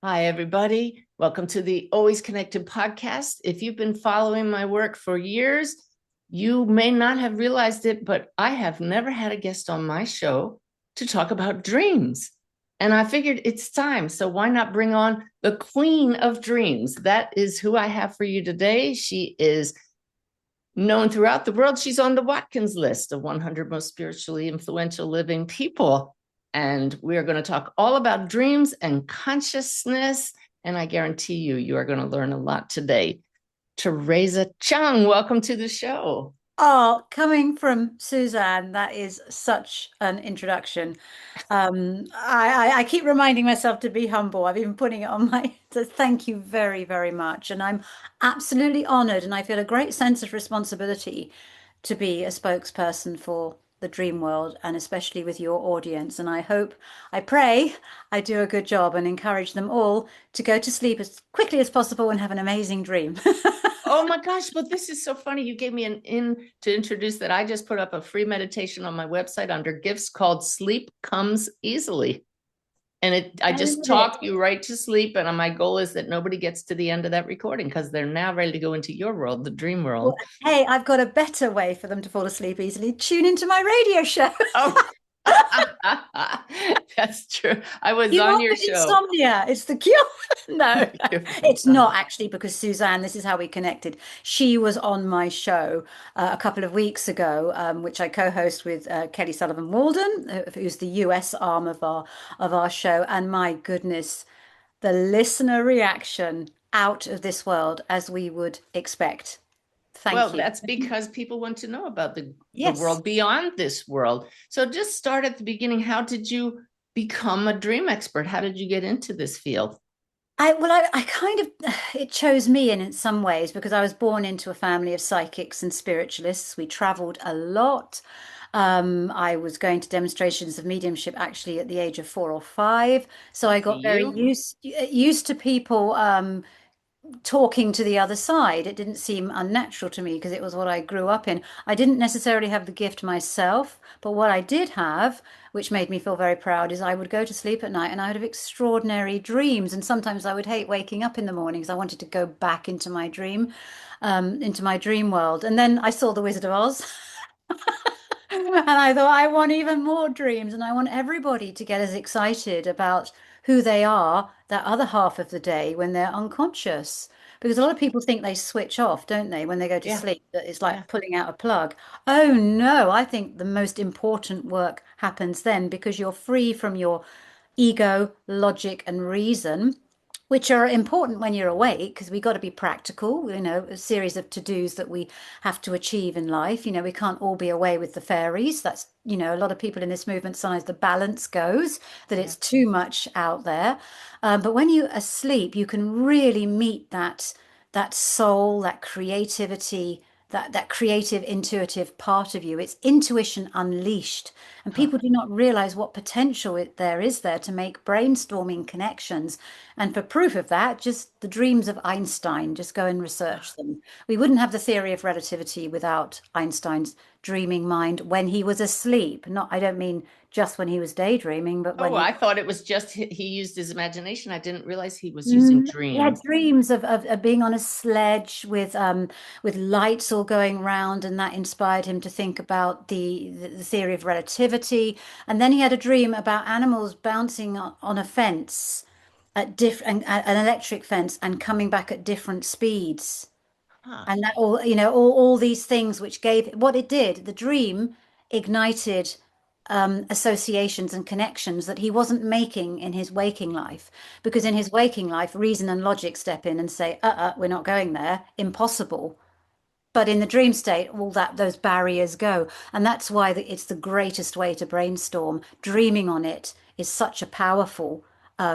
Hi, everybody. Welcome to the Always Connected podcast. If you've been following my work for years, you may not have realized it, but I have never had a guest on my show to talk about dreams. And I figured it's time. So why not bring on the Queen of Dreams? That is who I have for you today. She is known throughout the world. She's on the Watkins list of 100 most spiritually influential living people. And we are going to talk all about dreams and consciousness. And I guarantee you, you are going to learn a lot today. Theresa Cheung, welcome to the show. Oh, coming from Suzanne, that is such an introduction. I keep reminding myself to be humble. I've even putting it on my, so thank you very, very much. And I'm absolutely honored, and I feel a great sense of responsibility to be a spokesperson for the dream world, and especially with your audience. And I hope, I pray I do a good job and encourage them all to go to sleep as quickly as possible and have an amazing dream. Oh my gosh, well, this is so funny. You gave me an in to introduce that. I just put up a free meditation on my website under gifts called Sleep Comes Easily. And I I just love it. talk you right to sleep. And my goal is that nobody gets to the end of that recording because they're now ready to go into your world, the dream Well, world. hey, I've got a better way for them to fall asleep easily. Tune into my radio show. Oh, that's true. I was You on want your the show. insomnia? It's the cure. No, it's not actually because Suzanne, this is how we connected. She was on my show a couple of weeks ago, which I co-host with Kelly Sullivan Walden, who's the US arm of our show. And my goodness, the listener reaction out of this world as we would expect. Well, Thank you. that's because people want to know about the Yes. world beyond this world. So just start at the beginning. How did you become a dream expert? How did you get into this field? I kind of it chose me in some ways because I was born into a family of psychics and spiritualists. We traveled a lot. I was going to demonstrations of mediumship actually at the age of 4 or 5. So I Lucky got very you. used to people talking to the other side. It didn't seem unnatural to me because it was what I grew up in. I didn't necessarily have the gift myself, but what I did have, which made me feel very proud, is I would go to sleep at night and I would have extraordinary dreams. And sometimes I would hate waking up in the morning because I wanted to go back into my dream world. And then I saw The Wizard of Oz. And I thought, I want even more dreams, and I want everybody to get as excited about who they are that other half of the day when they're unconscious. Because a lot of people think they switch off, don't they, when they go to Yeah, sleep, that it's yeah. like pulling out a plug. Oh no, I think the most important work happens then because you're free from your ego, logic, and reason, which are important when you're awake because we got to be practical, a series of to-dos that we have to achieve in life. We can't all be away with the fairies. That's, a lot of people in this movement, sometimes the balance goes, that Yeah. it's too much out there. But when you're asleep, you can really meet that soul, that creativity, that creative, intuitive part of you. It's intuition unleashed. And Huh. people do not realize what potential there is there to make brainstorming connections. And for proof of that, just the dreams of Einstein, just go and research them. We wouldn't have the theory of relativity without Einstein's dreaming mind when he was asleep. Not, I don't mean just when he was daydreaming, but when Oh, he I thought it was just he used his imagination. I didn't realize he was using He had dreams. dreams of being on a sledge with lights all going round, and that inspired him to think about the theory of relativity. And then he had a dream about animals bouncing on a fence at different an electric fence and coming back at different speeds. Huh. And that all these things which gave what it did, the dream ignited associations and connections that he wasn't making in his waking life. Because in his waking life, reason and logic step in and say, we're not going there, impossible. But in the dream state, all those barriers go. And that's why it's the greatest way to brainstorm. Dreaming on it is such a powerful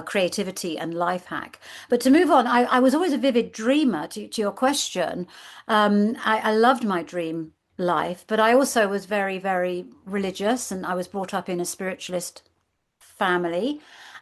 creativity and life hack. But to move on, I was always a vivid dreamer to your question. I loved my dream life, but I also was very, very religious, and I was brought up in a spiritualist family,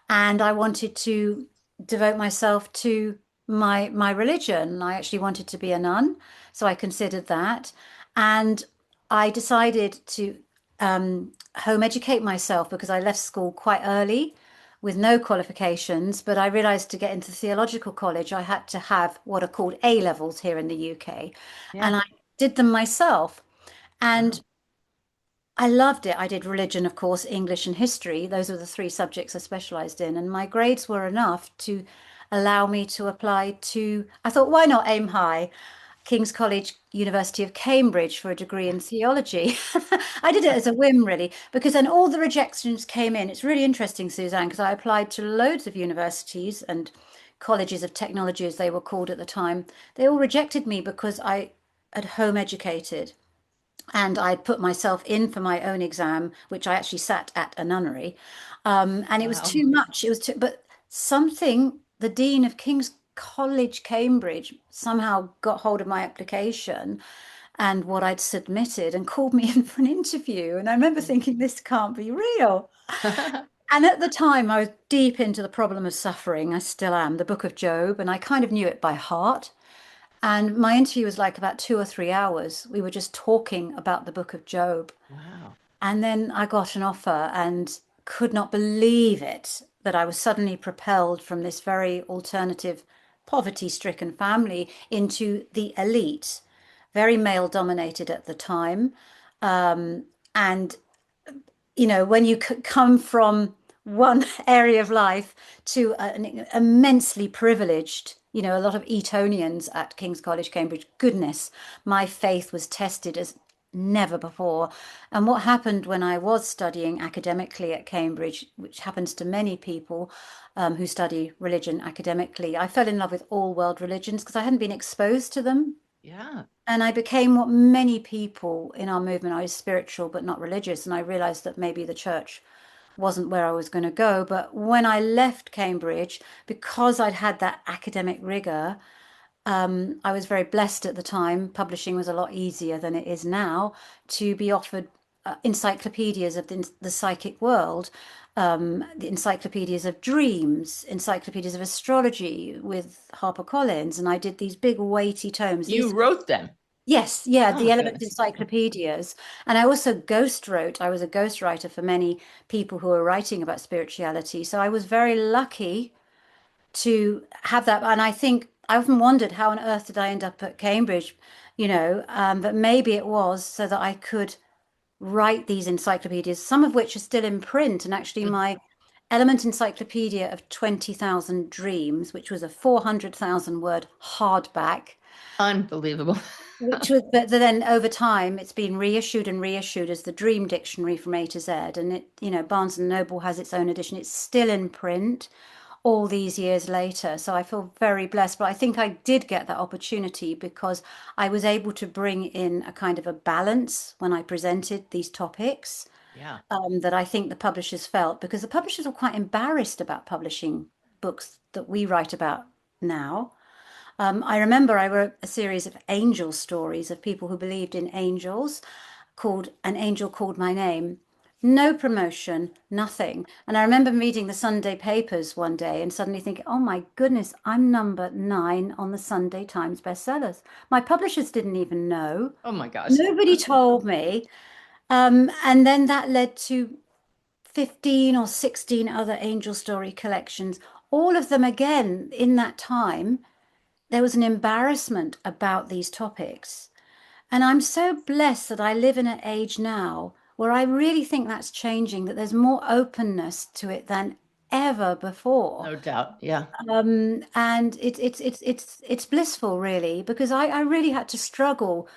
and I wanted to devote myself to my religion. I actually wanted to be a nun, so I considered that, and I decided to home educate myself because I left school quite early. with no qualifications, but I realized to get into theological college, I had to have what are called A levels here in the UK. And Yeah. I did them myself. And Wow. I loved it. I did religion, of course, English and history. Those were the three subjects I specialized in. And my grades were enough to allow me to apply to, I thought, why not aim high? King's College, University of Cambridge for a degree in theology. I did it as a whim, really, because then all the rejections came in. It's really interesting, Suzanne, because I applied to loads of universities and colleges of technology, as they were called at the time. They all rejected me because I had home educated and I'd put myself in for my own exam, which I actually sat at a nunnery. And it was Wow. too much. It was too, but something, the Dean of King's College, Cambridge, somehow got hold of my application and what I'd submitted and called me in for an interview. And I remember thinking, this can't be real. And at the time, I was deep into the problem of suffering. I still am, the Book of Job, and I kind of knew it by heart. And my interview was like about 2 or 3 hours. We were just talking about the Book of Job. Wow. And then I got an offer and could not believe it that I was suddenly propelled from this very alternative, poverty-stricken family into the elite, very male dominated at the time. And when you come from one area of life to an immensely privileged, a lot of Etonians at King's College, Cambridge, goodness, my faith was tested as never before. And what happened when I was studying academically at Cambridge, which happens to many people who study religion academically, I fell in love with all world religions because I hadn't been exposed to them. Yeah. And I became what many people in our movement, I was spiritual but not religious. And I realized that maybe the church wasn't where I was going to go. But when I left Cambridge, because I'd had that academic rigor, I was very blessed at the time. Publishing was a lot easier than it is now to be offered encyclopedias of the psychic world, the encyclopedias of dreams, encyclopedias of astrology with HarperCollins. And I did these big weighty tomes. You These wrote them. Yes, yeah, Oh the my Element goodness. Encyclopedias. And I also ghost wrote. I was a ghostwriter for many people who were writing about spirituality. So I was very lucky to have that. And I think I often wondered how on earth did I end up at Cambridge, but maybe it was so that I could write these encyclopedias, some of which are still in print. And actually, Mm. my Element Encyclopedia of 20,000 Dreams, which was a 400,000 word hardback, Unbelievable. which was, but then over time, it's been reissued and reissued as the Dream Dictionary from A to Z. And Barnes and Noble has its own edition. It's still in print all these years later. So I feel very blessed. But I think I did get that opportunity because I was able to bring in a kind of a balance when I presented these topics Yeah. that I think the publishers felt, because the publishers were quite embarrassed about publishing books that we write about now. I remember I wrote a series of angel stories of people who believed in angels, called An Angel Called My Name. No promotion, nothing. And I remember reading the Sunday papers one day and suddenly thinking, oh my goodness, I'm number 9 on the Sunday Times bestsellers. My publishers didn't even know. Oh my gosh. Nobody told me. And then that led to 15 or 16 other angel story collections, all of them again in that time there was an embarrassment about these topics. And I'm so blessed that I live in an age now where I really think that's changing, that there's more openness to it than ever before. No doubt. Yeah. And it's blissful, really, because I really had to struggle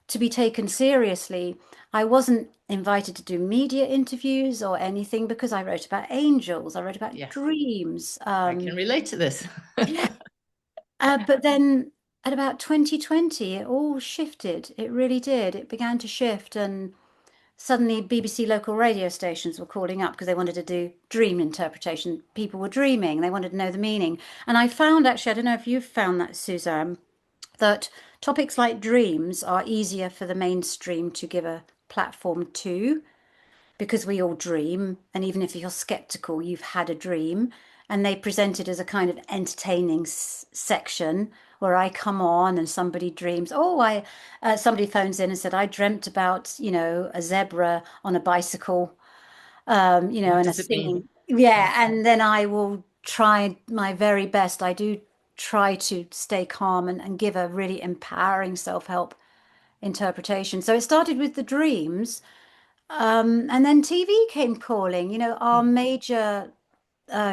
to be taken seriously. I wasn't invited to do media interviews or anything because I wrote about angels, I wrote about Yeah. dreams. I can relate to this. But then at about 2020, it all shifted. It really did. It began to shift, and suddenly BBC local radio stations were calling up because they wanted to do dream interpretation. People were dreaming, they wanted to know the meaning. And I found actually, I don't know if you've found that, Suzanne, that topics like dreams are easier for the mainstream to give a platform to because we all dream. And even if you're skeptical, you've had a dream. And they present it as a kind of entertaining section where I come on and somebody dreams. Somebody phones in and said, I dreamt about, a zebra on a bicycle, What and a does it singing. mean? Yeah, and then I will try my very best. I do try to stay calm and give a really empowering self-help interpretation. So it started with the dreams, and then TV came calling. You know, our major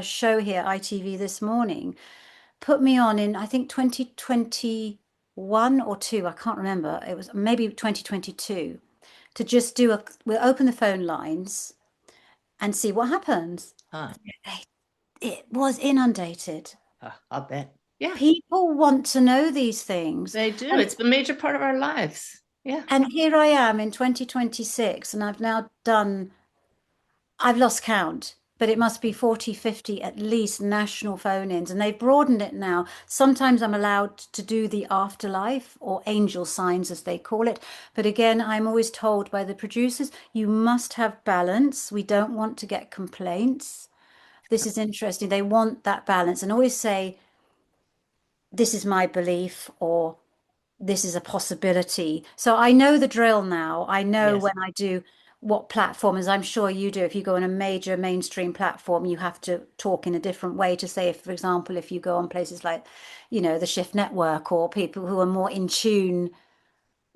show here, ITV This Morning, put me on in, I think, 2021 or two, I can't remember. It was maybe 2022, to just we'll open the phone lines and see what happens. Huh. It was inundated. I'll bet. Yeah, People want to know these things. they do. And It's a major part of our lives. Yeah. and here I am in 2026, and I've lost count, but it must be 40, 50 at least national phone-ins, and they've broadened it now. Sometimes I'm allowed to do the afterlife or angel signs, as they call it. But again, I'm always told by the producers, you must have balance. We don't want to get complaints. This is interesting. They want that balance and always say, this is my belief, or this is a possibility. So I know the drill now. I know Yes. when I do what platform, as I'm sure you do. If you go on a major mainstream platform, you have to talk in a different way to say, if, for example, if you go on places like, the Shift Network, or people who are more in tune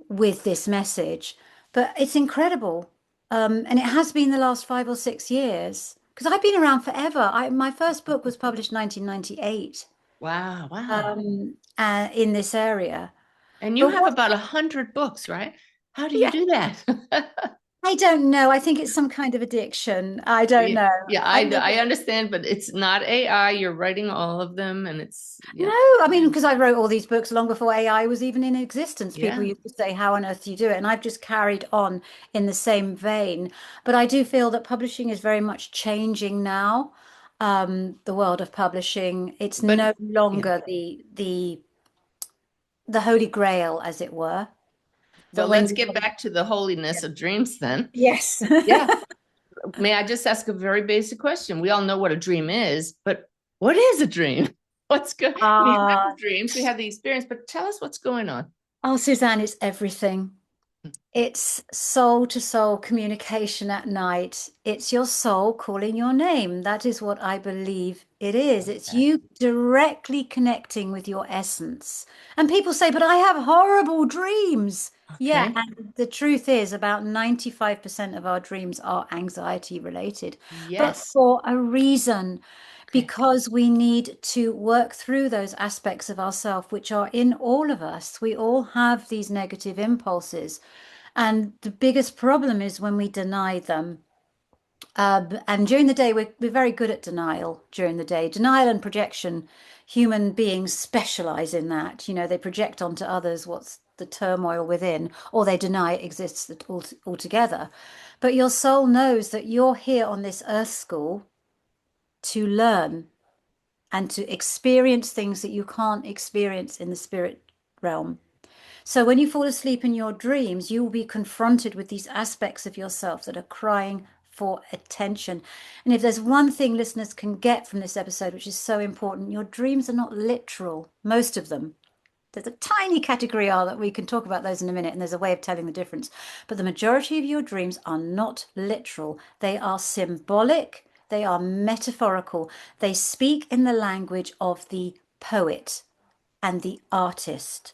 with this message. But it's incredible. And it has been the last 5 or 6 years because I've been around forever. My first book was published 1998 Wow. Wow. in this area. And you But have what about 100 books, right? How do you Yeah, do that? I don't know. I think it's some kind of addiction. I don't Yeah, know. yeah, I I never, understand, but it's not AI. You're writing all of them, and it's no, yeah, I mean, because I wrote all these books long before AI was even in existence. People yeah. used to say, how on earth do you do it? And I've just carried on in the same vein. But I do feel that publishing is very much changing now. The world of publishing, it's But no yeah. longer the holy grail, as it were. Well, That when let's you get back to the holiness of dreams then. yes. Yeah. May I just ask a very basic question? We all know what a dream is, but what is a dream? What's good? We have the Ah, dreams, we have the experience, but tell us what's going on. oh, Suzanne, it's everything. It's soul to soul communication at night. It's your soul calling your name. That is what I believe it is. It's Okay. you directly connecting with your essence. And people say, but I have horrible dreams. Yeah, Okay. and the truth is, about 95% of our dreams are anxiety related, but Yes. for a reason, Okay. because we need to work through those aspects of ourself which are in all of us. We all have these negative impulses. And the biggest problem is when we deny them. And during the day, we're very good at denial during the day. Denial and projection, human beings specialize in that. They project onto others what's the turmoil within, or they deny it exists altogether. But your soul knows that you're here on this earth school to learn and to experience things that you can't experience in the spirit realm. So when you fall asleep in your dreams, you will be confronted with these aspects of yourself that are crying for attention. And if there's one thing listeners can get from this episode, which is so important, your dreams are not literal, most of them. There's a tiny category R that we can talk about those in a minute, and there's a way of telling the difference. But the majority of your dreams are not literal. They are symbolic, they are metaphorical. They speak in the language of the poet and the artist.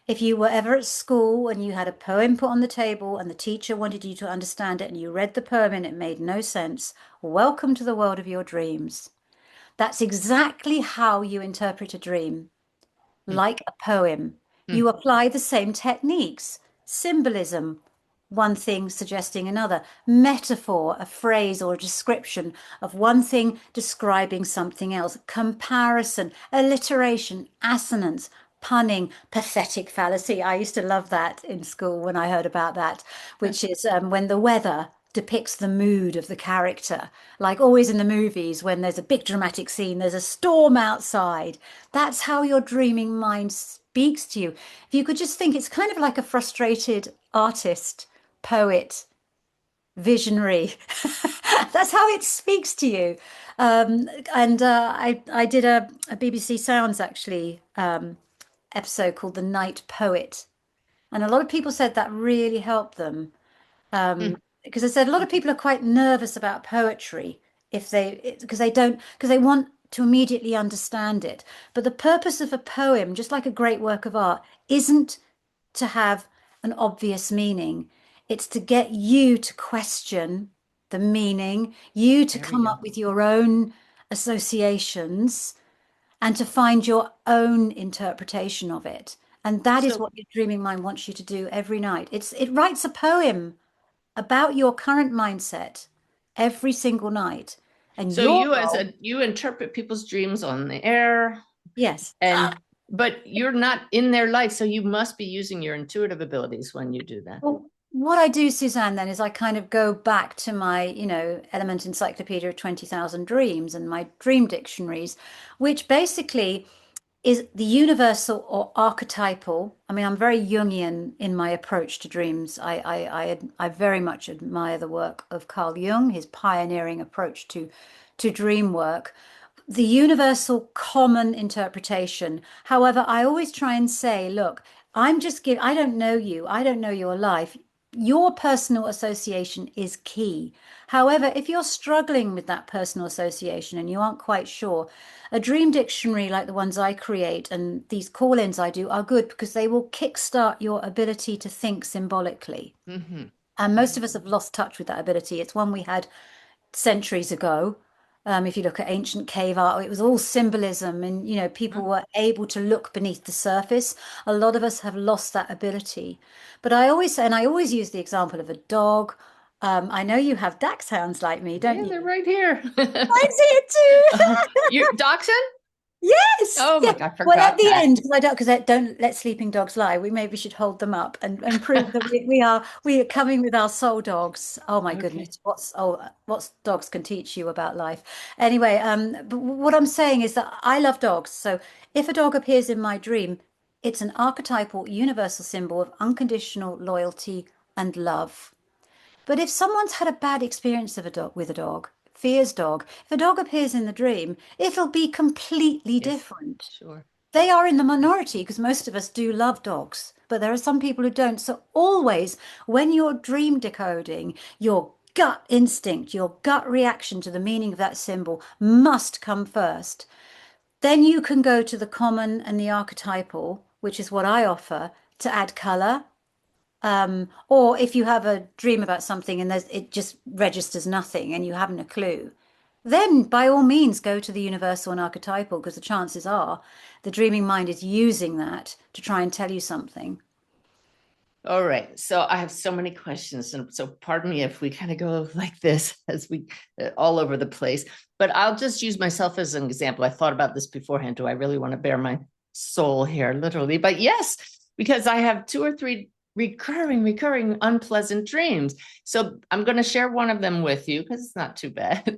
If you were ever at school and you had a poem put on the table and the teacher wanted you to understand it and you read the poem and it made no sense, welcome to the world of your dreams. That's exactly how you interpret a dream, like a poem. You apply the same techniques, symbolism, one thing suggesting another, metaphor, a phrase or a description of one thing describing something else, comparison, alliteration, assonance, punning, pathetic fallacy. I used to love that in school when I heard about that, which is when the weather depicts the mood of the character. Like always in the movies, when there's a big dramatic scene, there's a storm outside. That's how your dreaming mind speaks to you. If you could just think, it's kind of like a frustrated artist, poet, visionary. That's how it speaks to you. And I did a BBC Sounds actually episode called The Night Poet. And a lot of people said that really helped them. Because I said a lot of people are quite nervous about poetry if they, because they want to immediately understand it. But the purpose of a poem, just like a great work of art, isn't to have an obvious meaning. It's to get you to question the meaning, you to There we come go. up with your own associations and to find your own interpretation of it. And that is So, what your dreaming mind wants you to do every night. It writes a poem about your current mindset every single night. And so your you role, you interpret people's dreams on the air, yes. and but you're not in their life, so you must be using your intuitive abilities when you do that. Well, what I do, Suzanne, then is I kind of go back to my, Element Encyclopedia of 20,000 Dreams and my dream dictionaries, which basically is the universal or archetypal. I mean, I'm very Jungian in my approach to dreams. I very much admire the work of Carl Jung, his pioneering approach to dream work, the universal common interpretation. However, I always try and say, look, I don't know you, I don't know your life. Your personal association is key. However, if you're struggling with that personal association and you aren't quite sure, a dream dictionary like the ones I create and these call-ins I do are good because they will kickstart your ability to think symbolically. Mm-hmm. And most Mm-hmm. of us have lost touch with that ability. It's one we had centuries ago. If you look at ancient cave art, it was all symbolism, and people were able to look beneath the surface. A lot of us have lost that ability. But I always say, and I always use the example of a dog. I know you have dachshunds like me, don't Yeah, they're you? right here. I see it too. Your dachshund? Yes, Oh my yes. God, I Well, at forgot the that. end, because I don't let sleeping dogs lie. We maybe should hold them up and prove that we are coming with our soul dogs. Oh my Okay. goodness, what's dogs can teach you about life. Anyway, but what I'm saying is that I love dogs. So if a dog appears in my dream, it's an archetypal universal symbol of unconditional loyalty and love. But if someone's had a bad experience of a dog with a dog, fears dog, if a dog appears in the dream, it'll be completely Yes, different. sure. They are in the minority because most of us do love dogs, but there are some people who don't. So always, when you're dream decoding, your gut instinct, your gut reaction to the meaning of that symbol must come first. Then you can go to the common and the archetypal, which is what I offer, to add color. Or if you have a dream about something and it just registers nothing and you haven't a clue, then by all means go to the universal and archetypal because the chances are the dreaming mind is using that to try and tell you something. All right. So I have so many questions. And so pardon me if we kind of go like this as we all over the place, but I'll just use myself as an example. I thought about this beforehand. Do I really want to bare my soul here, literally? But yes, because I have two or three recurring unpleasant dreams. So I'm going to share one of them with you because it's not too bad.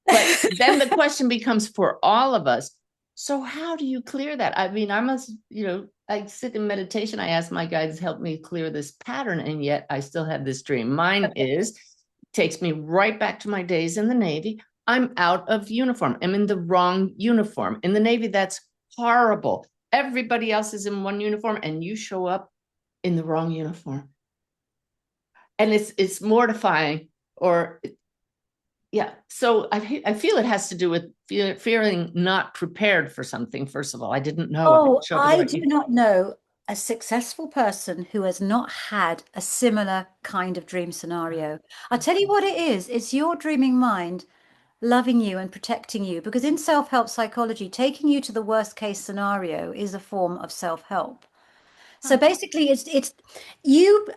But then the question becomes for all of us. So how do you clear that? I mean, I must, I sit in meditation. I ask my guides help me clear this pattern, and yet I still have this dream. Mine is takes me right back to my days in the Navy. I'm out of uniform. I'm in the wrong uniform. In the Navy, that's horrible. Everybody else is in one uniform, and you show up in the wrong uniform. And it's mortifying, or yeah. So I feel it has to do with feeling not prepared for something. First of all, I didn't know I Oh, show up in the I right. do not know a successful person who has not had a similar kind of dream scenario. I'll tell you what it is. It's your dreaming mind loving you and protecting you because in self-help psychology, taking you to the worst case scenario is a form of self-help. So Huh. basically, it's you.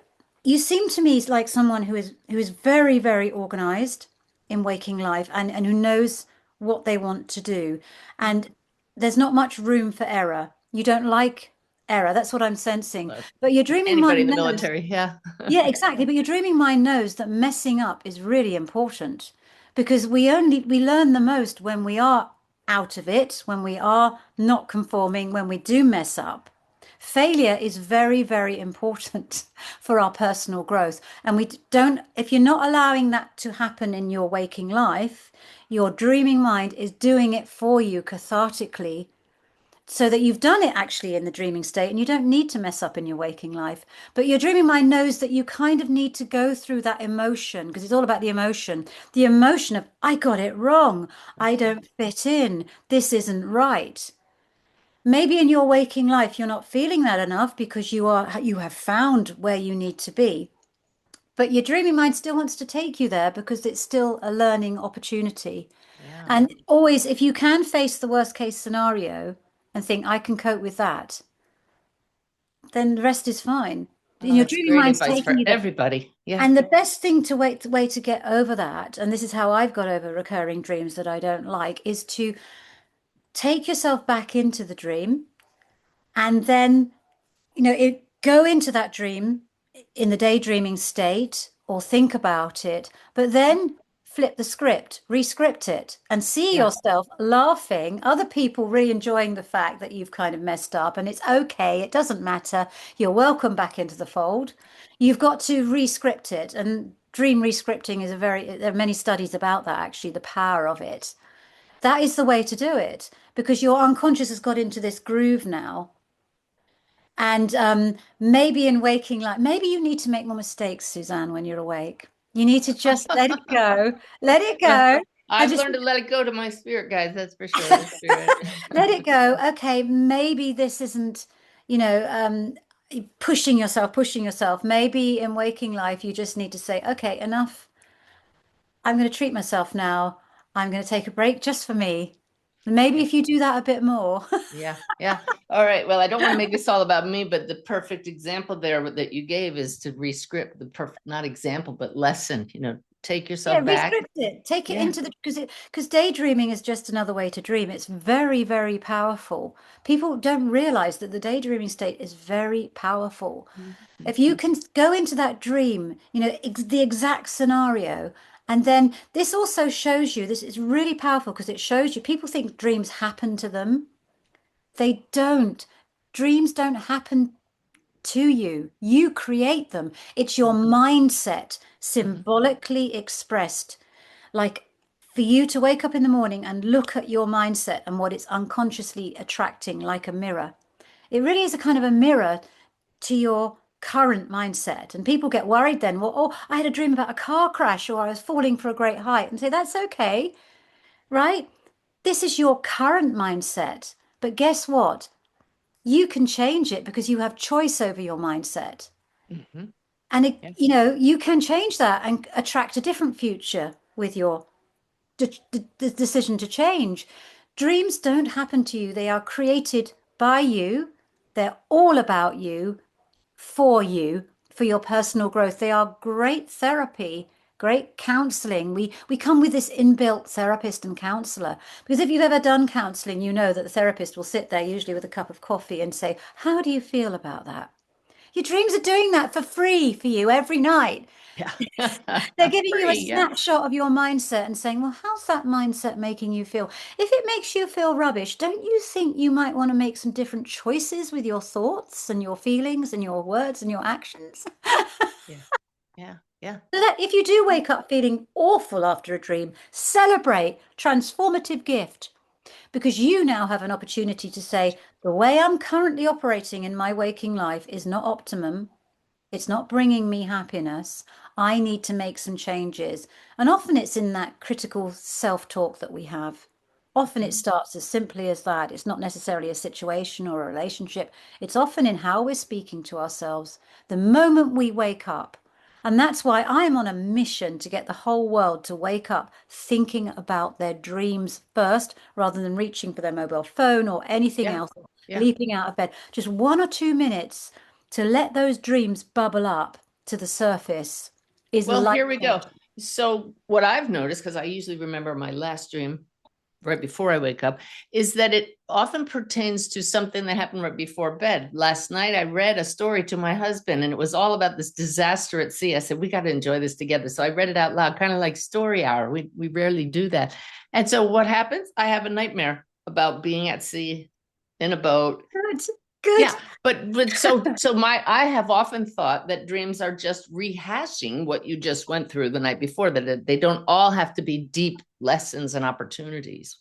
You seem to me like someone who is very, very organized in waking life and who knows what they want to do. And there's not much room for error. You don't like error. That's what I'm sensing. Well, But your dreaming anybody in mind the knows. military, yeah. Yeah, exactly. But your dreaming mind knows that messing up is really important because we learn the most when we are out of it, when we are not conforming, when we do mess up. Failure is very, very important for our personal growth. And we don't, if you're not allowing that to happen in your waking life, your dreaming mind is doing it for you cathartically so that you've done it actually in the dreaming state and you don't need to mess up in your waking life. But your dreaming mind knows that you kind of need to go through that emotion because it's all about the emotion of, I got it wrong. I don't fit in. This isn't right. Maybe in your waking life, you're not feeling that enough because you have found where you need to be. But your dreaming mind still wants to take you there because it's still a learning opportunity. Yeah. And always, if you can face the worst case scenario and think, I can cope with that, then the rest is fine. Oh, Your that's dreaming great mind's advice taking for you there. everybody. Yeah. And the best thing to way to get over that, and this is how I've got over recurring dreams that I don't like, is to take yourself back into the dream and then go into that dream in the daydreaming state or think about it, but then flip the script, rescript it, and see Yeah. yourself laughing, other people really enjoying the fact that you've kind of messed up, and it's okay, it doesn't matter. You're welcome back into the fold. You've got to rescript it, and dream rescripting is there are many studies about that, actually, the power of it. That is the way to do it because your unconscious has got into this groove now. And maybe in waking life, maybe you need to make more mistakes, Suzanne, when you're awake. You need to just let it Well, go, and I've just learned to let it go to my spirit guides. That's for sure. That's spirit. let it go. Okay, maybe this isn't, you know, pushing yourself. Maybe in waking life, you just need to say, okay, enough. I'm going to treat myself now. I'm going to take a break just for me. Maybe Yeah. if you do that a bit more. Yeah. Yeah. All right. Well, I don't want to make this all about me, but the perfect example there that you gave is to rescript the perfect, not example, but lesson, take Yeah, yourself back. rescript it. Take it Yeah. into the because daydreaming is just another way to dream. It's very, very powerful. People don't realize that the daydreaming state is very powerful. Mhm. If you can go into that dream, the exact scenario, and then this also shows you, this is really powerful because it shows you people think dreams happen to them. They don't. Dreams don't happen to you. You create them. It's your mindset Mhm. symbolically expressed. Like for you to wake up in the morning and look at your mindset and what it's unconsciously attracting like a mirror. It really is a kind of a mirror to your current mindset. And people get worried then, well, oh, I had a dream about a car crash or I was falling for a great height and say, that's okay, right? This is your current mindset. But guess what? You can change it because you have choice over your mindset. Mhm. And Yeah. you can change that and attract a different future with your the decision to change. Dreams don't happen to you. They are created by you. They're all about you, for your personal growth. They are great therapy, great counseling. We come with this inbuilt therapist and counselor. Because if you've ever done counseling, you know that the therapist will sit there usually with a cup of coffee and say, how do you feel about that? Your dreams are doing that for free for you every night. Yeah. They're giving you a Free. Yeah. snapshot of your mindset and saying, well, how's that mindset making you feel? If it makes you feel rubbish, don't you think you might want to make some different choices with your thoughts and your feelings and your words and your actions? Yeah. Yeah. Yeah. So that if you do wake up feeling awful after a dream, celebrate transformative gift because you now have an opportunity to say, the way I'm currently operating in my waking life is not optimum. It's not bringing me happiness. I need to make some changes. And often it's in that critical self-talk that we have. Often it Mhm. starts as simply as that. It's not necessarily a situation or a relationship. It's often in how we're speaking to ourselves the moment we wake up. And that's why I am on a mission to get the whole world to wake up thinking about their dreams first, rather than reaching for their mobile phone or anything Yeah. else, Yeah. leaping out of bed. Just 1 or 2 minutes to let those dreams bubble up to the surface is Well, life here we go. changing. So what I've noticed, because I usually remember my last dream right before I wake up, is that it often pertains to something that happened right before bed. Last night, I read a story to my husband, and it was all about this disaster at sea. I said, we got to enjoy this together. So I read it out loud, kind of like story hour. We rarely do that. And so what happens? I have a nightmare about being at sea in a boat. Good, good. Yeah, but so my I have often thought that dreams are just rehashing what you just went through the night before, that they don't all have to be deep lessons and opportunities.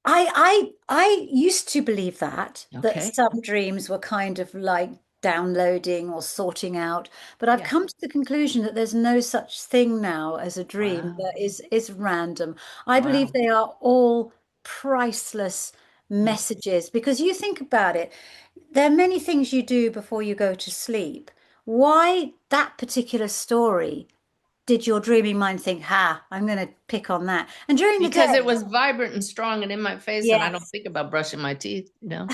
I used to believe that Okay. some dreams were kind of like downloading or sorting out, but I've Yeah. come to the conclusion that there's no such thing now as a dream Wow. that is random. I believe Wow. they are all priceless Mm. messages because you think about it, there are many things you do before you go to sleep. Why that particular story did your dreaming mind think, ha, I'm going to pick on that? And during the Because it day, was vibrant and strong and in my face, and I don't yes. think about brushing my teeth, you know?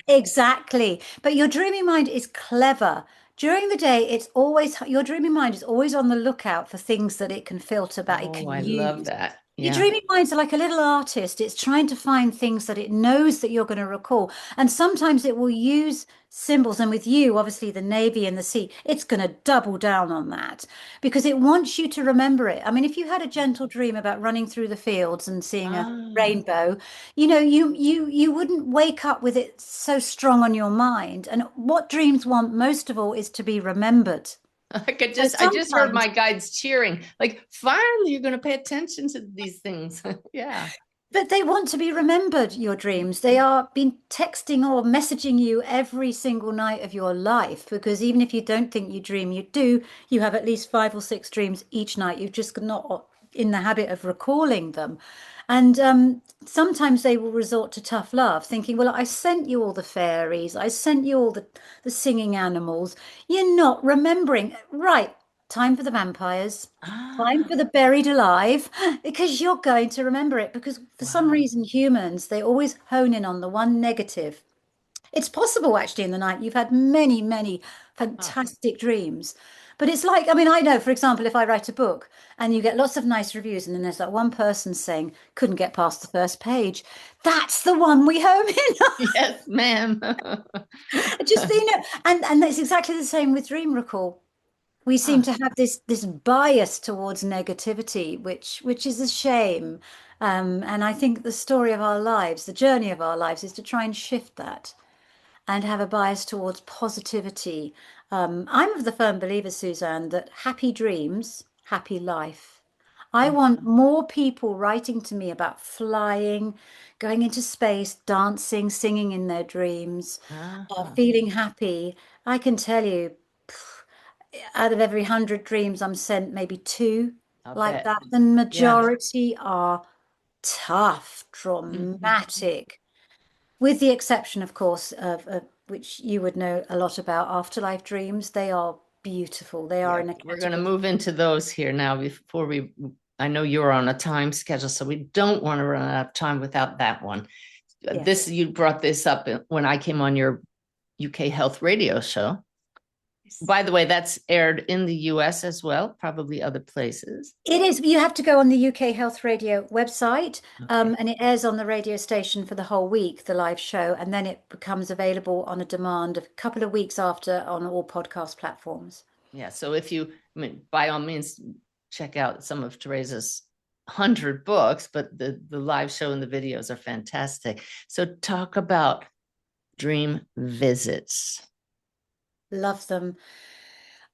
Exactly. But your dreaming mind is clever. During the day, it's always, your dreaming mind is always on the lookout for things that it can filter back, it Oh, can I love use. that. Your Yeah. dreaming mind's like a little artist. It's trying to find things that it knows that you're going to recall. And sometimes it will use symbols. And with you, obviously, the Navy and the sea, it's going to double down on that because it wants you to remember it. I mean, if you had a gentle dream about running through the fields and seeing a Ah, rainbow, you wouldn't wake up with it so strong on your mind. And what dreams want most of all is to be remembered. So I just heard sometimes my guides cheering, like, finally, you're going to pay attention to these things. Yeah. but they want to be remembered, your dreams. They are been texting or messaging you every single night of your life because even if you don't think you dream, you do. You have at least 5 or 6 dreams each night. You're just not in the habit of recalling them. And sometimes they will resort to tough love, thinking, well, I sent you all the fairies, I sent you all the singing animals. You're not remembering. Right, time for the vampires. Time Ah, for the buried alive, because you're going to remember it. Because for some wow. reason, humans, they always hone in on the one negative. It's possible, actually, in the night, you've had many, many Huh. fantastic dreams. But it's like, I mean, I know, for example, if I write a book and you get lots of nice reviews, and then there's that one person saying, couldn't get past the first page, that's the one we home in Yes, ma'am. just so you know, and that's exactly the same with dream recall. We seem Huh. to have this bias towards negativity, which is a shame. And I think the story of our lives, the journey of our lives, is to try and shift that and have a bias towards positivity. I'm of the firm believer, Suzanne, that happy dreams, happy life. I want more people writing to me about flying, going into space, dancing, singing in their dreams, Uh-huh. feeling happy. I can tell you, out of every 100 dreams I'm sent, maybe two I'll like bet. that. The Yeah. majority are tough, Mhm. dramatic, with the exception, of course, of which you would know a lot about, afterlife dreams. They are beautiful. They are Yeah, in a we're going to category. move into those here now before I know you're on a time schedule, so we don't want to run out of time without that one. Yes. You brought this up when I came on your UK health radio show. By the way, that's aired in the US as well, probably other places. It is. You have to go on the UK Health Radio website, Okay. and it airs on the radio station for the whole week, the live show, and then it becomes available on a demand a couple of weeks after on all podcast platforms. Yeah. So if you, I mean, by all means, check out some of Theresa's 100 books, but the live show and the videos are fantastic. So talk about dream visits. Love them.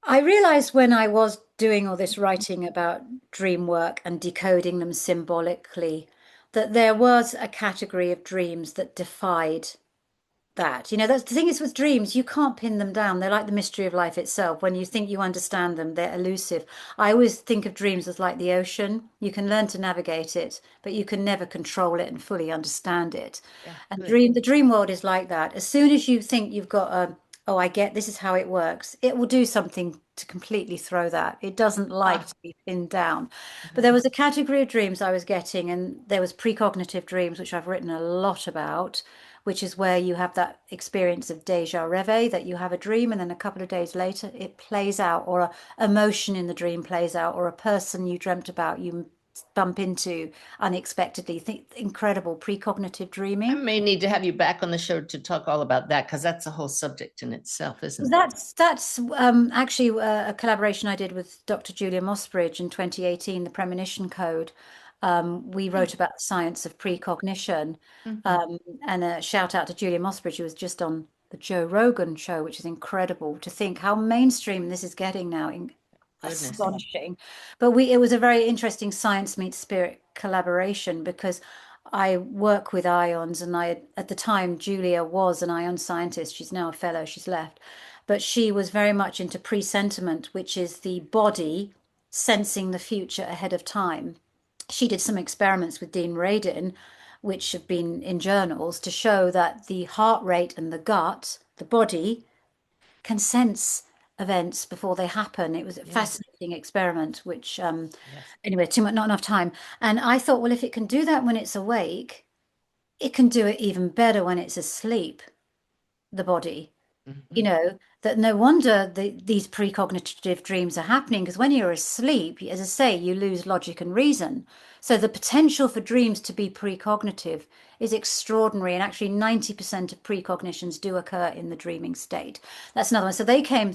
I realized when I was doing all this writing about dream work and decoding them symbolically that there was a category of dreams that defied that. That's the thing is with dreams, you can't pin them down. They're like the mystery of life itself. When you think you understand them, they're elusive. I always think of dreams as like the ocean. You can learn to navigate it, but you can never control it and fully understand it. Yeah, And good. the dream world is like that. As soon as you think you've got a, oh, I get this is how it works, it will do something to completely throw that. It doesn't like Ah, to be pinned down. But there uh-huh. was a category of dreams I was getting, and there was precognitive dreams, which I've written a lot about, which is where you have that experience of déjà rêve, that you have a dream and then a couple of days later it plays out, or a emotion in the dream plays out, or a person you dreamt about you bump into unexpectedly. Incredible precognitive I dreaming. may need to have you back on the show to talk all about that because that's a whole subject in itself, isn't it? That's actually a collaboration I did with Dr. Julia Mossbridge in 2018, the Premonition Code. We wrote about the science of precognition, Mm-hmm. um, and a shout out to Julia Mossbridge, who was just on the Joe Rogan show, which is incredible to think how mainstream this is getting now. Goodness. Astonishing. But it was a very interesting science meets spirit collaboration because I work with ions, and I, at the time, Julia was an ion scientist. She's now a fellow, she's left. But she was very much into presentiment, which is the body sensing the future ahead of time. She did some experiments with Dean Radin, which have been in journals, to show that the heart rate and the gut, the body, can sense events before they happen. It was a Yes. fascinating experiment, which, Yes. anyway, too much, not enough time. And I thought, well, if it can do that when it's awake, it can do it even better when it's asleep, the body. Hmm. You know, that no wonder these precognitive dreams are happening, because when you're asleep, as I say, you lose logic and reason. So the potential for dreams to be precognitive is extraordinary. And actually 90% of precognitions do occur in the dreaming state. That's another one. So they came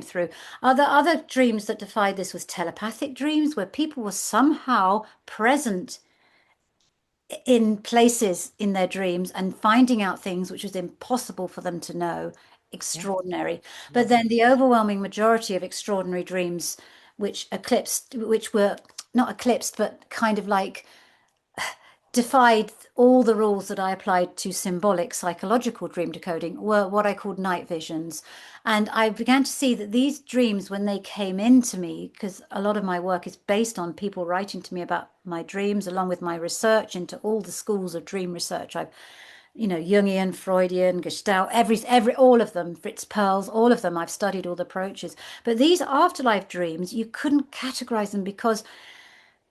through. Other dreams that defied this was telepathic dreams, where people were somehow present in places in their dreams and finding out things which was impossible for them to know. Yeah. Extraordinary. But Yes. then the overwhelming majority of extraordinary dreams, which eclipsed, which were not eclipsed, but kind of like defied all the rules that I applied to symbolic psychological dream decoding, were what I called night visions. And I began to see that these dreams, when they came into me, because a lot of my work is based on people writing to me about my dreams, along with my research into all the schools of dream research. I've, Jungian, Freudian, Gestalt, all of them, Fritz Perls, all of them. I've studied all the approaches. But these afterlife dreams, you couldn't categorize them because,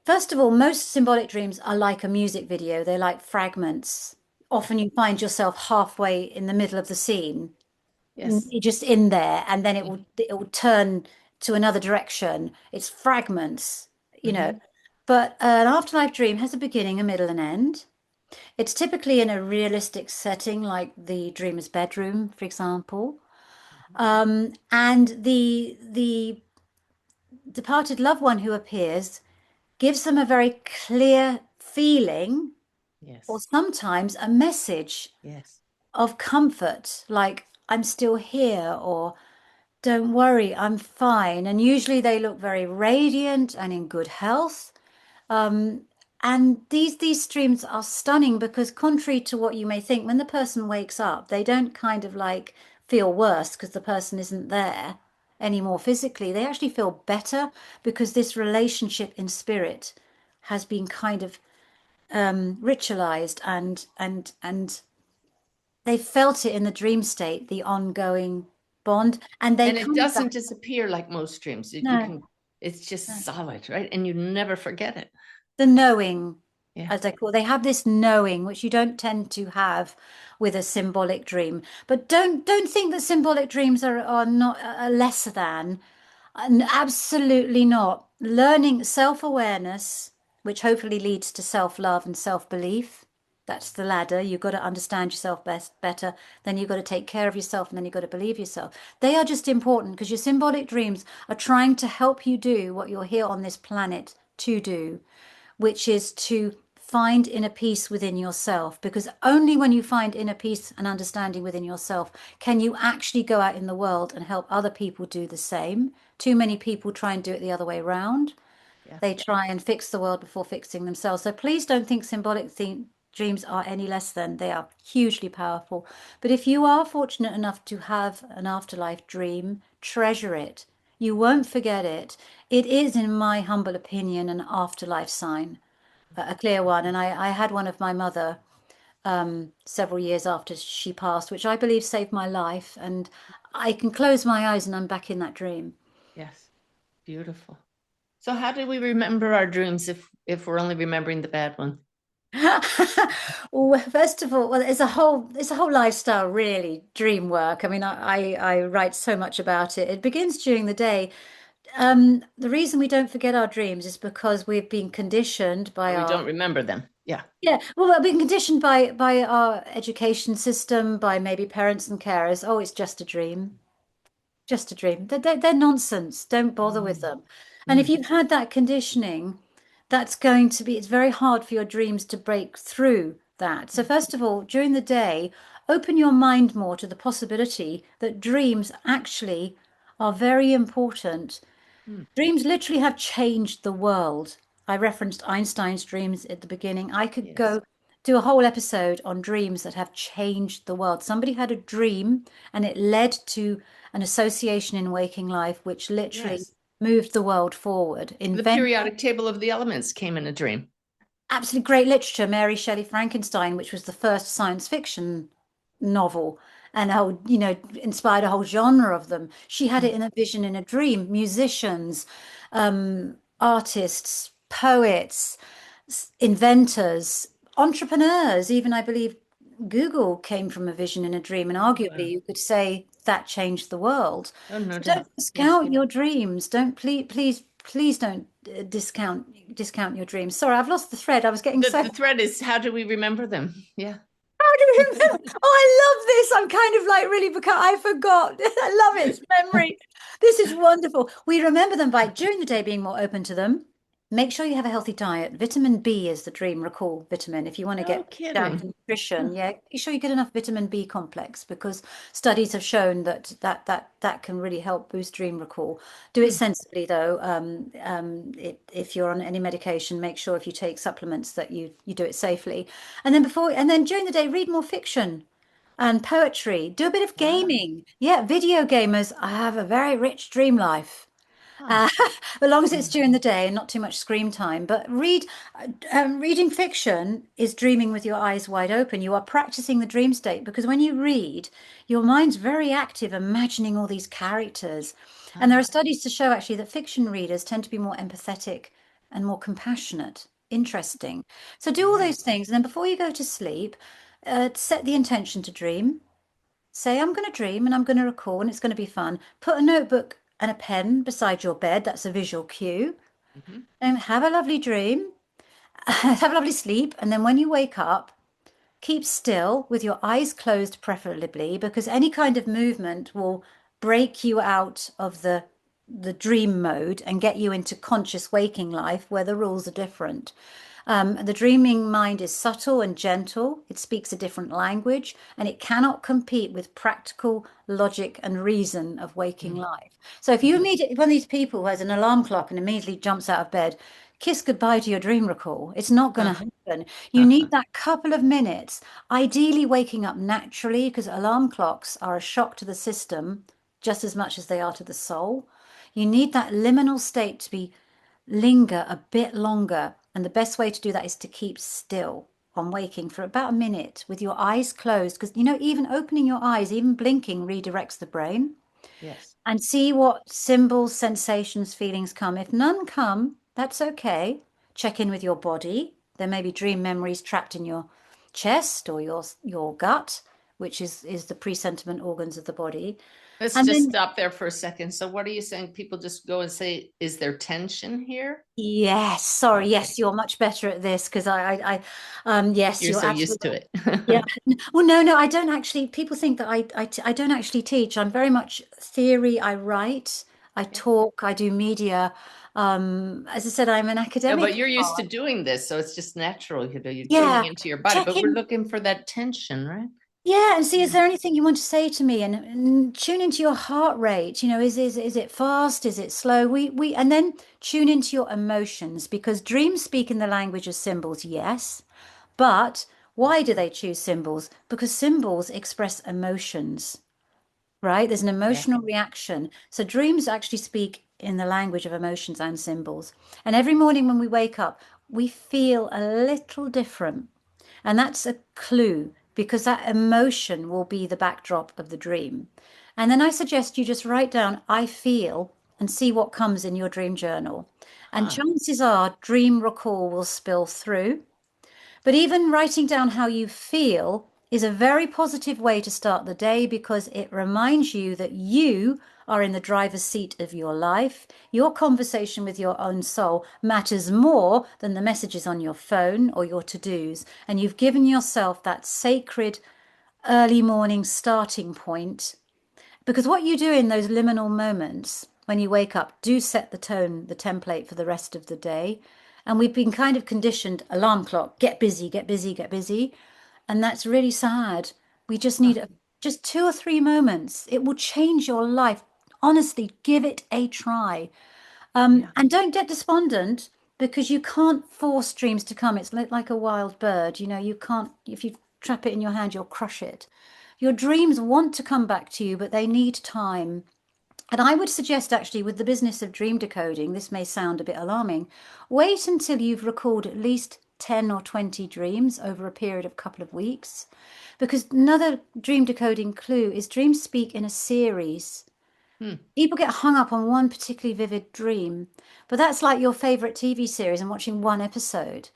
first of all, most symbolic dreams are like a music video. They're like fragments. Often you find yourself halfway in the middle of the scene, Yes. you're just in there, and then it will Hmm. it will turn to another direction. It's fragments, you know. Hmm. But an afterlife dream has a beginning, a middle, and end. It's typically in a realistic setting, like the dreamer's bedroom, for example. And the departed loved one who appears gives them a very clear feeling, or Yes. sometimes a message Yes. of comfort, like I'm still here, or don't worry, I'm fine. And usually they look very radiant and in good health. Um, and these streams are stunning because, contrary to what you may think, when the person wakes up, they don't kind of like feel worse because the person isn't there anymore physically. They actually feel better because this relationship in spirit has been kind of ritualized, and they felt it in the dream state, the ongoing bond, and they And it come back. doesn't disappear like most dreams. You No, can, it's just no. solid, right? And you never forget it. The knowing, Yeah. as they call, they have this knowing which you don't tend to have with a symbolic dream. But don't think that symbolic dreams are not lesser than. Absolutely not. Learning self-awareness, which hopefully leads to self-love and self-belief. That's the ladder. You've got to understand yourself best better. Then you've got to take care of yourself, and then you've got to believe yourself. They are just important because your symbolic dreams are trying to help you do what you're here on this planet to do, which is to find inner peace within yourself. Because only when you find inner peace and understanding within yourself can you actually go out in the world and help other people do the same. Too many people try and do it the other way around. Yeah. They try and fix the world before fixing themselves. So please don't think symbolic dreams are any less than. They are hugely powerful. But if you are fortunate enough to have an afterlife dream, treasure it. You won't forget it. It is, in my humble opinion, an afterlife sign, a clear one. And I had one of my mother several years after she passed, which I believe saved my life. And I can close my eyes and I'm back in that dream. Yes. Beautiful. So how do we remember our dreams if we're only remembering the bad ones? Well, first of all, well, it's a whole lifestyle, really, dream work. I mean, I write so much about it. It begins during the day. The reason we don't forget our dreams is because we've been conditioned by Or we our, don't remember them. Yeah. yeah, well, we've been conditioned by our education system, by maybe parents and carers. Oh, it's just a dream, just a dream. They're nonsense. Don't bother with Mm. them. And if Mm. you've had that conditioning, it's very hard for your dreams to break through that. So, first of all, during the day, open your mind more to the possibility that dreams actually are very important. Mm. Dreams literally have changed the world. I referenced Einstein's dreams at the beginning. I could Yes. go do a whole episode on dreams that have changed the world. Somebody had a dream and it led to an association in waking life, which literally Yes. moved the world forward. The Invent periodic table of the elements came in a dream. absolutely great literature. Mary Shelley Frankenstein, which was the first science fiction novel and how, inspired a whole genre of them. She had it in a vision, in a dream. Musicians, artists, poets, inventors, entrepreneurs, even I believe Google came from a vision in a dream, and arguably Wow. you could say that changed the world. Oh, no So don't doubt. Yes. discount your dreams. Don't please don't discount your dreams. Sorry, I've lost the thread. I was getting so The thread is, how do we remember them? Yeah. how do you remember? Oh, I love this. I'm kind of like really because I forgot. I love it. It's memory. This is wonderful. We remember them by during the day being more open to them. Make sure you have a healthy diet. Vitamin B is the dream recall vitamin. If you want to No get down kidding. to nutrition, Huh. yeah, make sure you get enough vitamin B complex because studies have shown that can really help boost dream recall. Do it Hmm. sensibly though. If you're on any medication, make sure if you take supplements that you do it safely. And then during the day, read more fiction and poetry. Do a bit of Ah, gaming. Yeah, video gamers have a very rich dream life. huh. Uh, as long as it's Hmm. during the day and not too much screen time. But reading fiction is dreaming with your eyes wide open. You are practicing the dream state because when you read, your mind's very active, imagining all these characters. And there are Ah, studies to show actually that fiction readers tend to be more empathetic and more compassionate, interesting. So do all those yes. things. And then before you go to sleep, set the intention to dream. Say, I'm going to dream and I'm going to recall and it's going to be fun. Put a notebook and a pen beside your bed. That's a visual cue. Mhm. And have a lovely dream, have a lovely sleep. And then when you wake up, keep still with your eyes closed, preferably, because any kind of movement will break you out of the dream mode and get you into conscious waking life where the rules are different. The dreaming mind is subtle and gentle. It speaks a different language and it cannot compete with practical logic and reason of waking Mm. life. So if you Mhm. meet one of these people who has an alarm clock and immediately jumps out of bed, kiss goodbye to your dream recall. It's not going to Huh. happen. You Huh. need that couple of minutes, ideally waking up naturally, because alarm clocks are a shock to the system just as much as they are to the soul. You need that liminal state to be linger a bit longer. And the best way to do that is to keep still on waking for about a minute with your eyes closed. Because, even opening your eyes, even blinking redirects the brain. Yes. And see what symbols, sensations, feelings come. If none come, that's okay. Check in with your body. There may be dream memories trapped in your chest or your gut, which is the presentiment organs of the body. Let's And just then stop there for a second. So what are you saying? People just go and say, is there tension here? yes, sorry, Okay. yes, you're much better at this because yes, You're you're so used absolutely to it. yeah. Well, no, I don't actually. People think that I don't actually teach. I'm very much theory. I write, I Yeah. talk, I do media. As I said, I'm an No, academic but you're at used to heart. doing this, so it's just natural. You're tuning Yeah, into your body, check but we're in. looking for that tension, right? Yeah, and see, is Yeah. there anything you want to say to me? And tune into your heart rate. Is it fast? Is it slow? And then tune into your emotions because dreams speak in the language of symbols, yes. But why do they choose symbols? Because symbols express emotions, right? There's an Yeah. emotional reaction. So dreams actually speak in the language of emotions and symbols. And every morning when we wake up, we feel a little different. And that's a clue because that emotion will be the backdrop of the dream. And then I suggest you just write down, I feel, and see what comes in your dream journal. And Huh. chances are dream recall will spill through. But even writing down how you feel is a very positive way to start the day because it reminds you that you are in the driver's seat of your life. Your conversation with your own soul matters more than the messages on your phone or your to-dos. And you've given yourself that sacred early morning starting point because what you do in those liminal moments when you wake up do set the tone, the template for the rest of the day. And we've been kind of conditioned alarm clock, get busy, get busy, get busy. And that's really sad. We just Huh. need just 2 or 3 moments. It will change your life. Honestly, give it a try. Yeah. And don't get despondent because you can't force dreams to come. It's like a wild bird, you can't, if you trap it in your hand, you'll crush it. Your dreams want to come back to you, but they need time. And I would suggest, actually, with the business of dream decoding, this may sound a bit alarming, wait until you've recalled at least 10 or 20 dreams over a period of a couple of weeks. Because another dream decoding clue is dreams speak in a series. Hmm. People get hung up on one particularly vivid dream, but that's like your favorite TV series and watching one episode.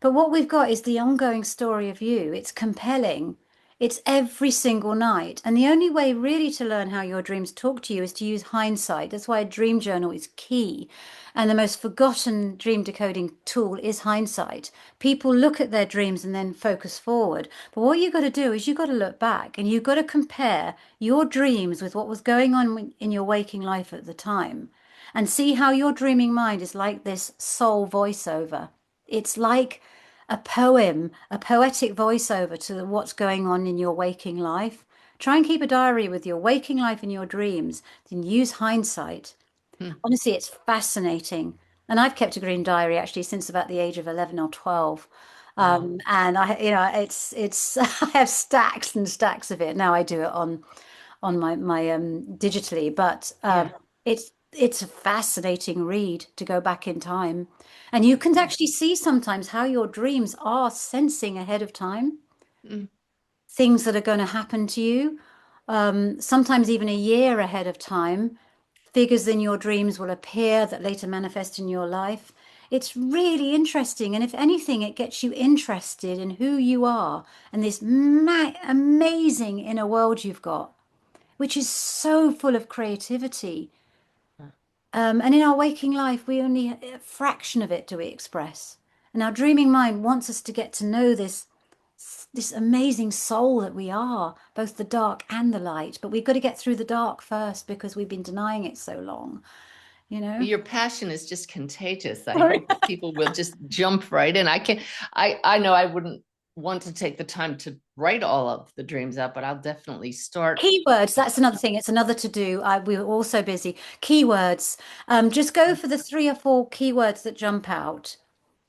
But what we've got is the ongoing story of you. It's compelling. It's every single night. And the only way really to learn how your dreams talk to you is to use hindsight. That's why a dream journal is key. And the most forgotten dream decoding tool is hindsight. People look at their dreams and then focus forward. But what you've got to do is you've got to look back and you've got to compare your dreams with what was going on in your waking life at the time and see how your dreaming mind is like this soul voiceover. It's like a poem, a poetic voiceover to what's going on in your waking life. Try and keep a diary with your waking life and your dreams, then use hindsight. Hmm. Honestly, it's fascinating. And I've kept a green diary actually since about the age of 11 or 12. Wow. And it's I have stacks and stacks of it. Now I do it on my digitally, but Yeah. it's a fascinating read to go back in time. And you can actually see sometimes how your dreams are sensing ahead of time Mm. things that are going to happen to you, sometimes even a year ahead of time. Figures in your dreams will appear that later manifest in your life. It's really interesting. And if anything, it gets you interested in who you are and this amazing inner world you've got, which is so full of creativity. And in our waking life, we only a fraction of it do we express. And our dreaming mind wants us to get to know this amazing soul that we are, both the dark and the light. But we've got to get through the dark first because we've been denying it so long, you know? Your passion is just contagious. I Sorry. hope that people will just jump right in. I know I wouldn't want to take the time to write all of the dreams out, but I'll definitely start. Keywords, that's another thing. It's another to do. We were also busy. Keywords. Just go for the 3 or 4 keywords that jump out.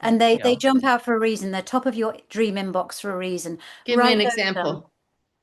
And they Yeah. jump out for a reason. They're top of your dream inbox for a reason. Give me Write an those down. example.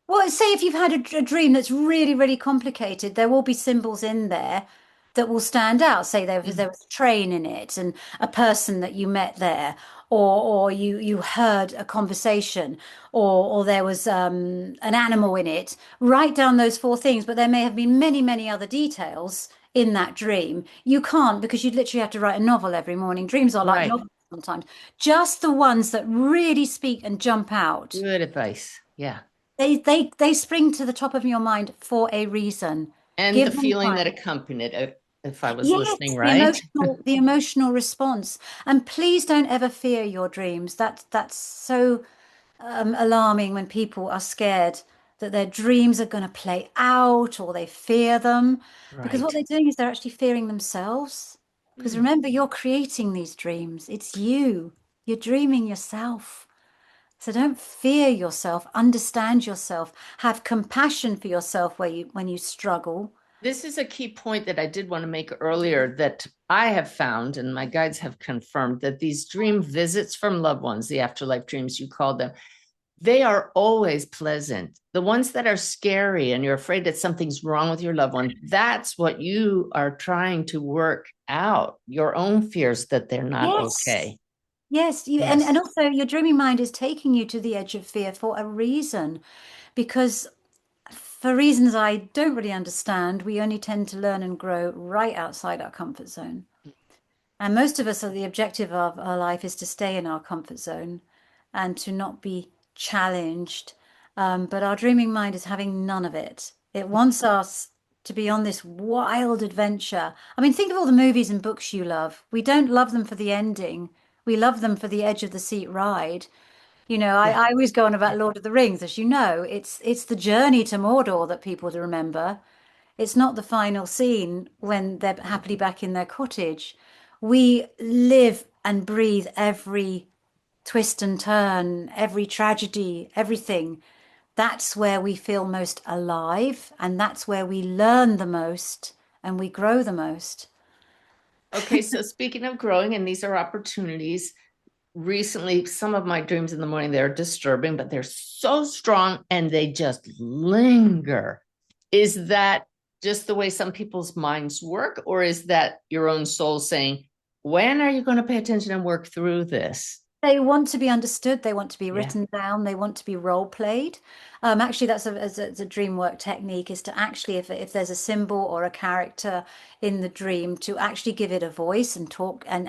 Well, say if you've had a dream that's really, really complicated, there will be symbols in there that will stand out. Say there Mm. was a train in it and a person that you met there, or you heard a conversation, or there was an animal in it. Write down those 4 things, but there may have been many, many other details in that dream. You can't because you'd literally have to write a novel every morning. Dreams are like Right. novels sometimes. Just the ones that really speak and jump out. Good advice. Yeah. They spring to the top of your mind for a reason. And the Give them feeling that time. accompanied it, if I was Yes, listening, the right? emotional response. And please don't ever fear your dreams. That's so alarming when people are scared that their dreams are going to play out or they fear them. Because what Right. they're doing is they're actually fearing themselves. Because Mm. remember, you're creating these dreams. It's you. You're dreaming yourself. So don't fear yourself, understand yourself, have compassion for yourself where you when you struggle. This is a key point that I did want to make earlier that I have found, and my guides have confirmed, that these dream visits from loved ones, the afterlife dreams you call them, they are always pleasant. The ones that are scary and you're afraid that something's wrong with your loved one, that's what you are trying to work out, your own fears that they're not Yes. okay. Yes, and Yes. also your dreaming mind is taking you to the edge of fear for a reason, because for reasons I don't really understand, we only tend to learn and grow right outside our comfort zone. And most of us, the objective of our life is to stay in our comfort zone and to not be challenged. But our dreaming mind is having none of it. It wants us to be on this wild adventure. I mean, think of all the movies and books you love. We don't love them for the ending. We love them for the edge of the seat ride. Yeah. I always go on about Lord of the Rings, as you know. It's the journey to Mordor that people remember. It's not the final scene when they're happily back in their cottage. We live and breathe every twist and turn, every tragedy, everything. That's where we feel most alive, and that's where we learn the most and we grow the most. Okay, so speaking of growing, and these are opportunities, recently some of my dreams in the morning, they're disturbing, but they're so strong and they just linger. Is that just the way some people's minds work, or is that your own soul saying, when are you going to pay attention and work through this? They want to be understood. They want to be Yeah. written down. They want to be role played. Actually, that's a dream work technique is to actually, if there's a symbol or a character in the dream, to actually give it a voice and talk and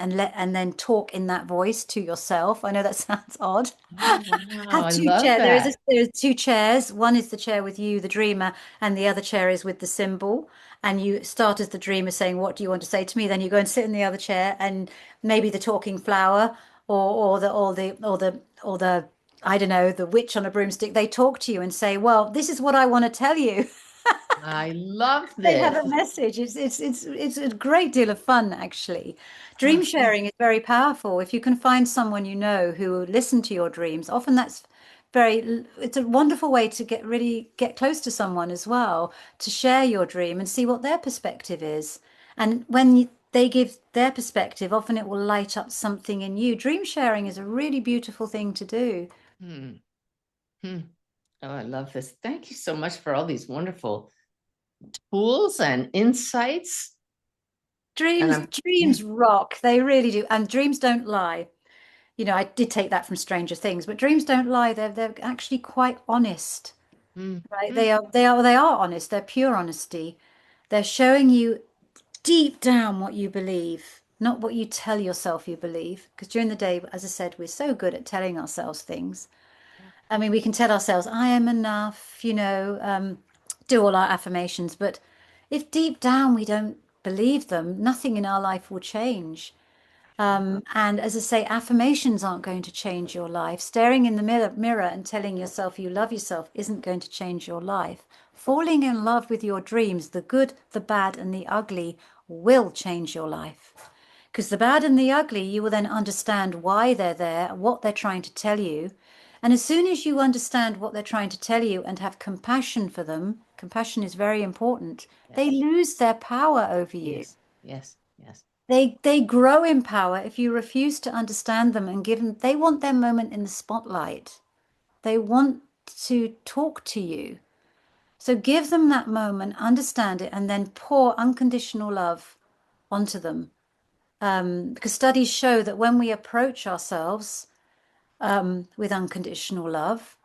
then talk in that voice to yourself. I know that sounds odd. Oh, wow. Have I two love chairs. that. There are two chairs. One is the chair with you, the dreamer, and the other chair is with the symbol. And you start as the dreamer saying, "What do you want to say to me?" Then you go and sit in the other chair, and maybe the talking flower or the I don't know, the witch on a broomstick, they talk to you and say, well, this is what I want to tell you. I love They have this. a message. It's a great deal of fun, actually. Dream Huh. sharing is very powerful. If you can find someone you know who will listen to your dreams, often it's a wonderful way to really get close to someone as well, to share your dream and see what their perspective is. And they give their perspective, often it will light up something in you. Dream sharing is a really beautiful thing to do. Hmm. Hmm. Oh, I love this. Thank you so much for all these wonderful tools and insights. And Dreams, I'm, yeah. dreams rock. They really do. And dreams don't lie. I did take that from Stranger Things, but dreams don't lie. They're actually quite honest, Hmm. right? Hmm. They are honest. They're pure honesty. They're showing you deep down what you believe, not what you tell yourself you believe. Because during the day, as I said, we're so good at telling ourselves things. Yeah. I mean, we can tell ourselves, I am enough, do all our affirmations. But if deep down we don't believe them, nothing in our life will change. And as I say, affirmations aren't going to change your life. Staring in the mirror and telling yourself you love yourself isn't going to change your life. Falling in love with your dreams, the good, the bad, and the ugly, will change your life. Because the bad and the ugly, you will then understand why they're there, what they're trying to tell you. And as soon as you understand what they're trying to tell you and have compassion for them, compassion is very important, they Yes. lose their power over you. Yes. Yes. Yes. They grow in power if you refuse to understand them and give them, they want their moment in the spotlight. They want to talk to you. So give them that moment, understand it, and then pour unconditional love onto them. Because studies show that when we approach ourselves with unconditional love,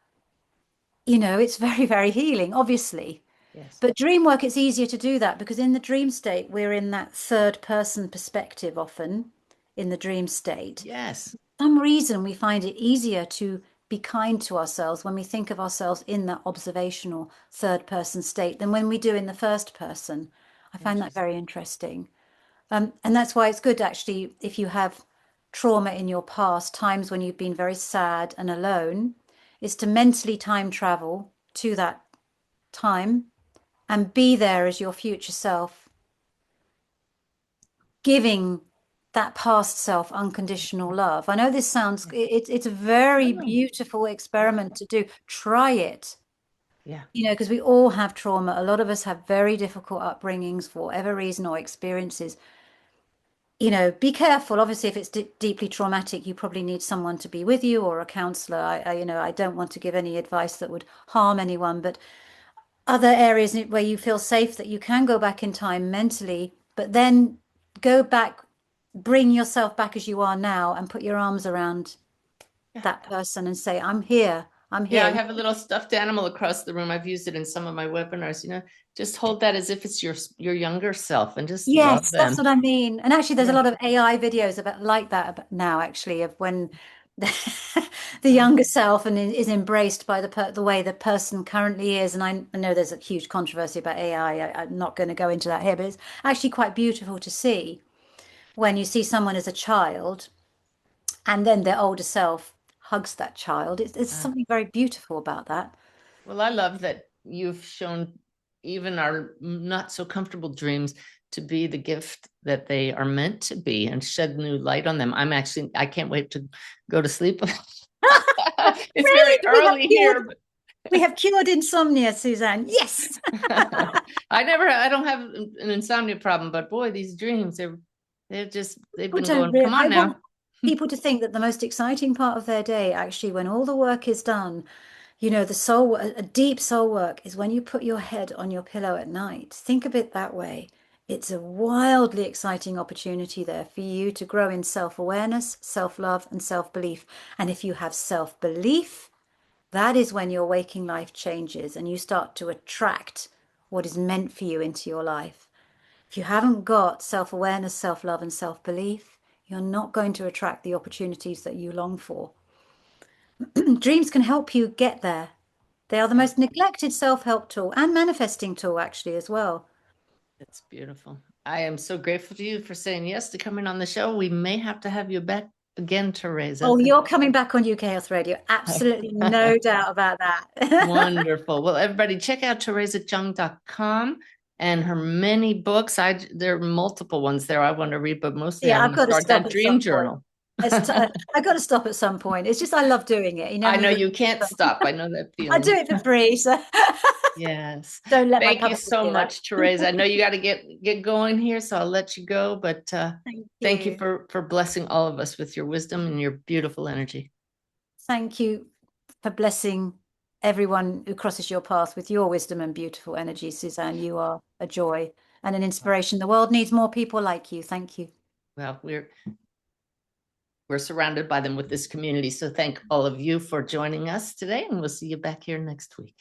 it's very, very healing, obviously. Yes. But dream work, it's easier to do that because in the dream state, we're in that third person perspective often in the dream state. Yes. For some reason, we find it easier to be kind to ourselves when we think of ourselves in that observational third person state than when we do in the first person. I find that Interesting. very interesting. And that's why it's good actually if you have trauma in your past, times when you've been very sad and alone, is to mentally time travel to that time and be there as your future self, giving that past self unconditional love. I know this sounds, Yeah. it's a very Oh, beautiful yeah. experiment to do. Try it, Yeah. because we all have trauma. A lot of us have very difficult upbringings for whatever reason or experiences. Be careful. Obviously, if it's deeply traumatic, you probably need someone to be with you or a counselor. I don't want to give any advice that would harm anyone, but other areas where you feel safe that you can go back in time mentally, but then go back, bring yourself back as you are now and put your arms around Yeah. that person and say, I'm here. I'm Yeah. I here. have a little stuffed animal across the room. I've used it in some of my webinars. Just hold that as if it's your younger self and just love Yes, that's them. what I mean. And actually, there's a Yeah. lot of AI videos about like that now, actually, of when the Uh, younger self and is embraced by the way the person currently is. And I know there's a huge controversy about AI. I'm not going to go into that here, but it's actually quite beautiful to see when you see someone as a child and then their older self hugs that child. It's uh, something very beautiful about that. well, I love that you've shown even our not so comfortable dreams to be the gift that they are meant to be and shed new light on them. I can't wait to go to sleep. It's very Great, early here, but we have cured insomnia, Suzanne. Yes. I don't have an insomnia problem, but boy, these dreams, they're they've People been don't going, really, come I on want now. people to think that the most exciting part of their day, actually, when all the work is done, you know, the soul, a deep soul work is when you put your head on your pillow at night. Think of it that way. It's a wildly exciting opportunity there for you to grow in self-awareness, self-love, and self-belief. And if you have self-belief, that is when your waking life changes and you start to attract what is meant for you into your life. If you haven't got self-awareness, self-love, and self-belief, you're not going to attract the opportunities that you long for. Dreams can help you get there. They are the most neglected self-help tool and manifesting tool, actually, as well. It's beautiful. I am so grateful to you for saying yes to coming on the show. We may have to have you back again, Theresa. Oh, you're coming back on UK Health Radio. Absolutely no doubt about that. Wonderful. Well, everybody check out theresacheung.com and her many books. There are multiple ones there I want to read, but mostly I Yeah, I've want to got to start stop that at some dream point. journal. I got to stop at some point. It's just I love doing it. You know I me know with you can't stop. I know that I do feeling. it for free, so Yes. don't let my Thank you publicist so hear that. much, Theresa. I know you got to get going here, so I'll let you go, but Thank thank you you. for blessing all of us with your wisdom and your beautiful energy. Thank you for blessing everyone who crosses your path with your wisdom and beautiful energy, Suzanne. You are a joy and an inspiration. The world needs more people like you. Thank you. Well, we're surrounded by them with this community. So thank all of you for joining us today, and we'll see you back here next week.